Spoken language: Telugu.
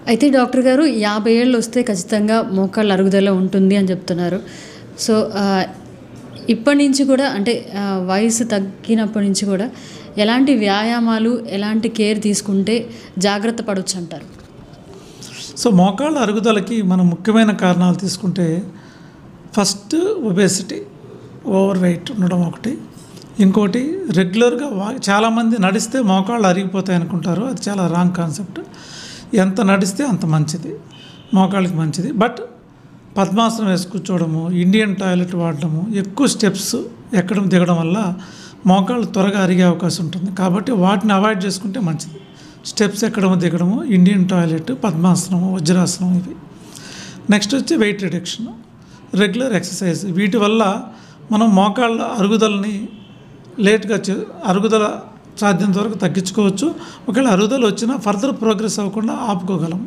అయితే డాక్టర్ గారు 50 ఏళ్ళు వస్తే ఖచ్చితంగా మోకాళ్ళ అరుగుదల ఉంటుంది అని చెప్తున్నారు. సో, ఇప్పటి నుంచి కూడా అంటే వయసు తగ్గినప్పటి నుంచి కూడా ఎలాంటి వ్యాయామాలు, ఎలాంటి కేర్ తీసుకుంటే జాగ్రత్త పడొచ్చంటారు? సో మోకాళ్ళ అరుగుదలకి మనం ముఖ్యమైన కారణాలు తీసుకుంటే ఫస్ట్ ఒబేసిటీ, ఓవర్ వెయిట్ ఉండడం ఒకటి. ఇంకోటి రెగ్యులర్గా చాలామంది నడిస్తే మోకాళ్ళు అరిగిపోతాయి అనుకుంటారు. అది చాలా రాంగ్ కాన్సెప్ట్. ఎంత నడిస్తే అంత మంచిది, మోకాళ్ళకి మంచిది. బట్ పద్మాసనం వేసి కూర్చోవడము, ఇండియన్ టాయిలెట్ వాడడము, ఎక్కువ స్టెప్స్ ఎక్కడం దిగడం వల్ల మోకాళ్ళు త్వరగా అరిగే అవకాశం ఉంటుంది. కాబట్టి వాటిని అవాయిడ్ చేసుకుంటే మంచిది. స్టెప్స్ ఎక్కడము దిగడము, ఇండియన్ టాయిలెట్, పద్మాసనము, వజ్రాసనం ఇవి. నెక్స్ట్ వచ్చి వెయిట్ రిడక్షన్, రెగ్యులర్ ఎక్సర్సైజ్. వీటి వల్ల మనం మోకాళ్ళ అరుగుదలని అరుగుదల సాధ్యంత వరకు తగ్గించుకోవచ్చు. ఒకవేళ అరుగుదల వచ్చినా ఫర్దర్ ప్రోగ్రెస్ అవ్వకుండా ఆపుకోగలం.